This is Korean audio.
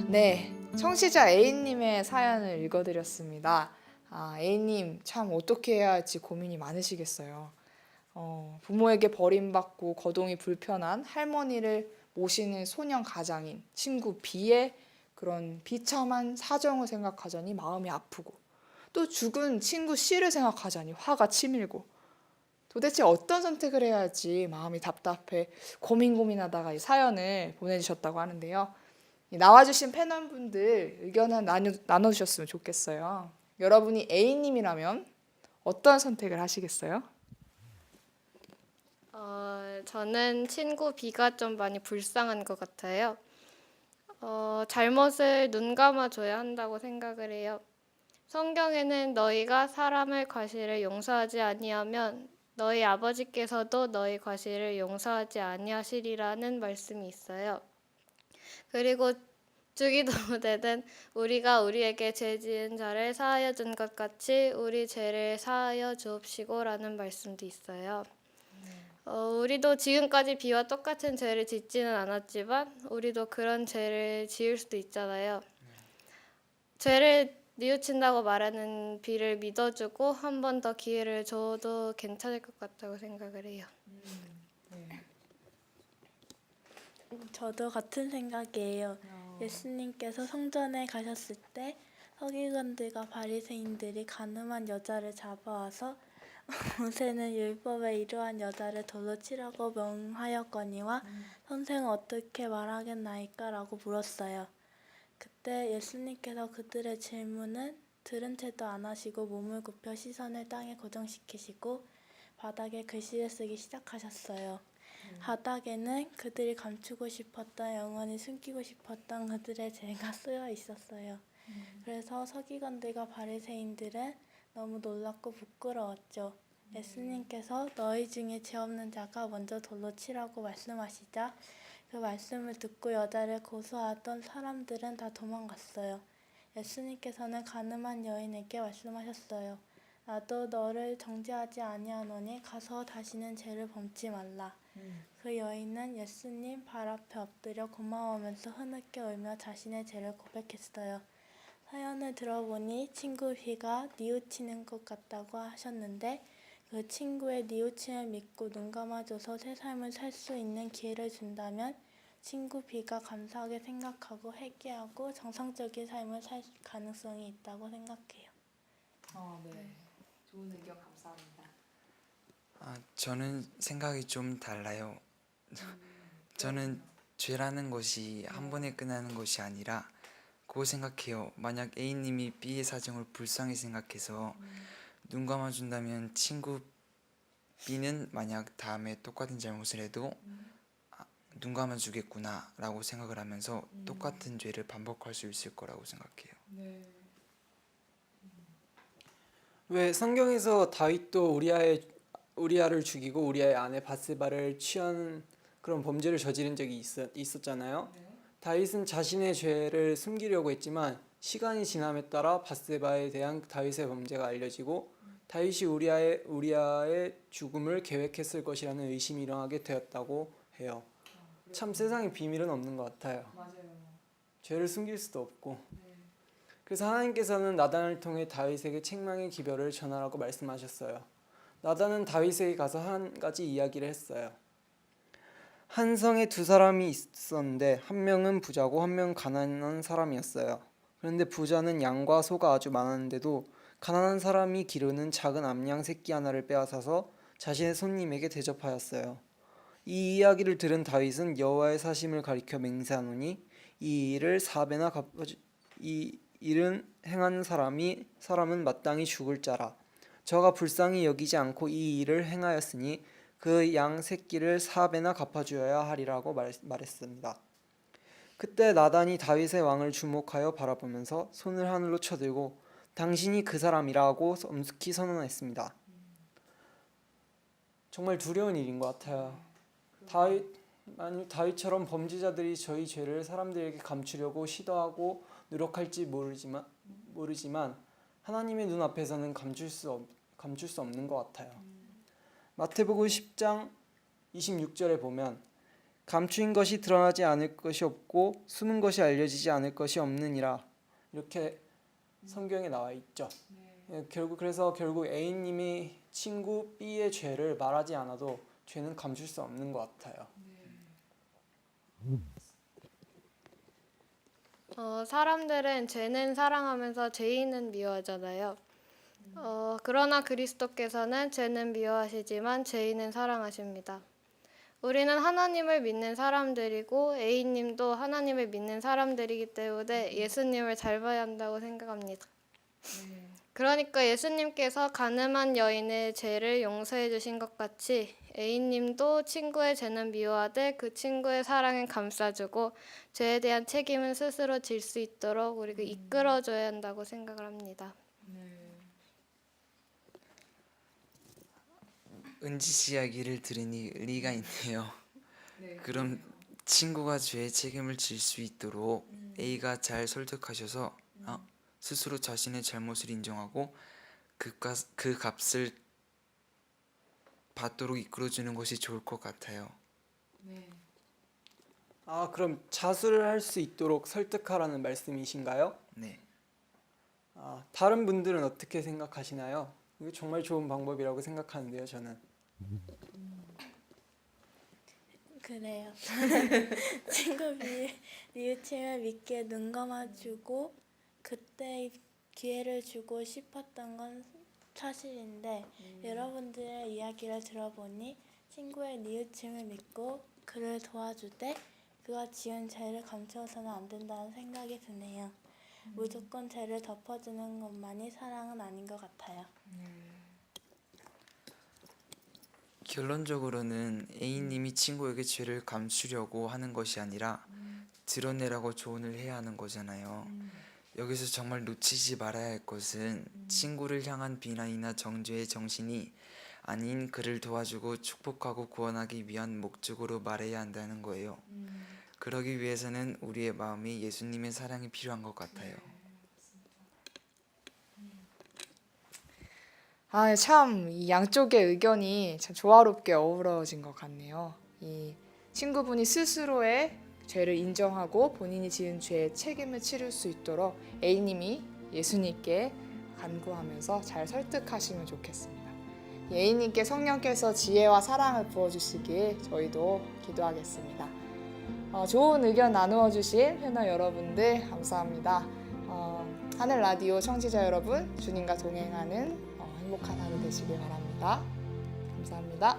네, 청취자 A님의 사연을 읽어드렸습니다. A님 참 어떻게 해야 할지 고민이 많으시겠어요. 부모에게 버림받고 거동이 불편한 할머니를 모시는 소년 가장인 친구 B의 그런 비참한 사정을 생각하자니 마음이 아프고, 또 죽은 친구 C를 생각하자니 화가 치밀고, 도대체 어떤 선택을 해야 할지 마음이 답답해 고민하다가 이 사연을 보내주셨다고 하는데요. 나와주신 패널분들 의견을 나눠주셨으면 좋겠어요. 여러분이 A님이라면 어떤 선택을 하시겠어요? 저는 친구 B가 좀 많이 불쌍한 것 같아요. 잘못을 눈 감아줘야 한다고 생각을 해요. 성경에는 너희가 사람의 과실을 용서하지 아니하면 너희 아버지께서도 너희 과실을 용서하지 아니하시리라는 말씀이 있어요. 그리고 주기도문에는 우리가 우리에게 죄 지은 자를 사하여 준 것 같이 우리 죄를 사하여 주옵시고라는 말씀도 있어요. 우리도 지금까지 B와 똑같은 죄를 짓지는 않았지만 우리도 그런 죄를 지을 수도 있잖아요. 죄를 뉘우친다고 말하는 B를 믿어주고 한 번 더 기회를 줘도 괜찮을 것 같다고 생각을 해요. 저도 같은 생각이에요. 예수님께서 성전에 가셨을 때 서기관들과 바리새인들이 가늠한 여자를 잡아와서 모세는 율법에 이러한 여자를 돌로 치라고 명하였거니와 선생은 어떻게 말하겠나이까? 라고 물었어요. 그때 예수님께서 그들의 질문을 들은 채도 안 하시고 몸을 굽혀 시선을 땅에 고정시키시고 바닥에 글씨를 쓰기 시작하셨어요. 바닥에는 그들이 감추고 싶었던, 영원히 숨기고 싶었던 그들의 죄가 쓰여 있었어요. 그래서 서기관들과 바리새인들은 너무 놀랍고 부끄러웠죠. 예수님께서 너희 중에 죄 없는 자가 먼저 돌로 치라고 말씀하시자 그 말씀을 듣고 여자를 고소하던 사람들은 다 도망갔어요. 예수님께서는 가늠한 여인에게 말씀하셨어요. 나도 너를 정죄하지 아니하노니 가서 다시는 죄를 범치 말라. 그 여인은 예수님 발 앞에 엎드려 고마워하면서 흐느껴 울며 자신의 죄를 고백했어요. 사연을 들어보니 친구 B가 뉘우치는 것 같다고 하셨는데 그 친구의 뉘우침을 믿고 눈 감아줘서 새 삶을 살 수 있는 기회를 준다면 친구 B가 감사하게 생각하고 회개하고 정상적인 삶을 살 가능성이 있다고 생각해요. 네. 좋은 의견 감사합니다. 저는 생각이 좀 달라요. 저는 죄라는 것이 한 번에 끝나는 것이 아니라 그거 생각해요. 만약 A님이 B의 사정을 불쌍히 생각해서 눈 감아준다면 친구 B는 만약 다음에 똑같은 잘못을 해도 눈 감아주겠구나 라고 생각을 하면서 똑같은 죄를 반복할 수 있을 거라고 생각해요. 왜 성경에서 다윗도 우리아를 죽이고 우리아의 아내 바스바를 취한 그런 범죄를 저지른 적이 있었잖아요. 다윗은 자신의 죄를 숨기려고 했지만 시간이 지남에 따라 바스바에 대한 다윗의 범죄가 알려지고 다윗이 우리아의 죽음을 계획했을 것이라는 의심이 일어나게 되었다고 해요. 참 세상에 비밀은 없는 것 같아요. 죄를 숨길 수도 없고. 그래서 하나님께서는 나단을 통해 다윗에게 책망의 기별을 전하라고 말씀하셨어요. 나단은 다윗에게 가서 한 가지 이야기를 했어요. 한 성에 두 사람이 있었는데 한 명은 부자고 한 명은 가난한 사람이었어요. 그런데 부자는 양과 소가 아주 많았는데도 가난한 사람이 기르는 작은 암양 새끼 하나를 빼앗아서 자신의 손님에게 대접하였어요. 이 이야기를 들은 다윗은 여호와의 사심을 가리켜 맹세하노니 이 일은 행한 사람은 마땅히 죽을 자라. 저가 불쌍히 여기지 않고 이 일을 행하였으니 그 양 새끼를 4배나 갚아주어야 하리라고 말했습니다. 그때 나단이 다윗의 왕을 주목하여 바라보면서 손을 하늘로 쳐들고 당신이 그 사람이라고 엄숙히 선언했습니다. 정말 두려운 일인 것 같아요. 다윗처럼 범죄자들이 저희 죄를 사람들에게 감추려고 시도하고 노력할지 모르지만 하나님의 눈앞에서는 감출 수 없는 것 같아요. 마태복음 10장 26절에 보면 감추인 것이 드러나지 않을 것이 없고 숨은 것이 알려지지 않을 것이 없느니라. 이렇게 성경에 나와 있죠. 결국 A님이 친구 B의 죄를 말하지 않아도 죄는 감출 수 없는 것 같아요. 사람들은 죄는 사랑하면서 죄인은 미워하잖아요. 그러나 그리스도께서는 죄는 미워하시지만 죄인은 사랑하십니다. 우리는 하나님을 믿는 사람들이고 A님도 하나님을 믿는 사람들이기 때문에 예수님을 잘 봐야 한다고 생각합니다. 그러니까 예수님께서 가늠한 여인의 죄를 용서해 주신 것 같이 A님도 친구의 죄는 미워하되 그 친구의 사랑은 감싸주고 죄에 대한 책임은 스스로 질 수 있도록 우리가 이끌어줘야 한다고 생각을 합니다. 은지 씨 이야기를 들으니 의리가 있네요. 그럼 친구가 죄의 책임을 질 수 있도록 A가 잘 설득하셔서 스스로 자신의 잘못을 인정하고 그 값을 받도록 이끌어주는 것이 좋을 것 같아요. 그럼 자수를 할 수 있도록 설득하라는 말씀이신가요? 네. 다른 분들은 어떻게 생각하시나요? 이거 정말 좋은 방법이라고 생각하는데요, 저는. 그래요. 친구 뉘우침을 믿게 눈 감아주고 그때 기회를 주고 싶었던 건 사실인데 여러분들의 이야기를 들어보니 친구의 뉘우침을 믿고 그를 도와주되 그가 지은 죄를 감추어서는 안 된다는 생각이 드네요. 무조건 죄를 덮어주는 것만이 사랑은 아닌 것 같아요. 결론적으로는 A님이 친구에게 죄를 감추려고 하는 것이 아니라 드러내라고 조언을 해야 하는 거잖아요. 여기서 정말 놓치지 말아야 할 것은 친구를 향한 비난이나 정죄의 정신이 아닌 그를 도와주고 축복하고 구원하기 위한 목적으로 말해야 한다는 거예요. 그러기 위해서는 우리의 마음이 예수님의 사랑이 필요한 것 같아요. 참 이 양쪽의 의견이 참 조화롭게 어우러진 것 같네요. 이 친구분이 스스로의 죄를 인정하고 본인이 지은 죄의 책임을 치를 수 있도록 A님이 예수님께 간구하면서 잘 설득하시면 좋겠습니다. A님께 성령께서 지혜와 사랑을 부어주시길 저희도 기도하겠습니다. 좋은 의견 나누어 주신 패널 여러분들 감사합니다. 하늘 라디오 청취자 여러분, 주님과 동행하는 행복한 하루 되시길 바랍니다. 감사합니다.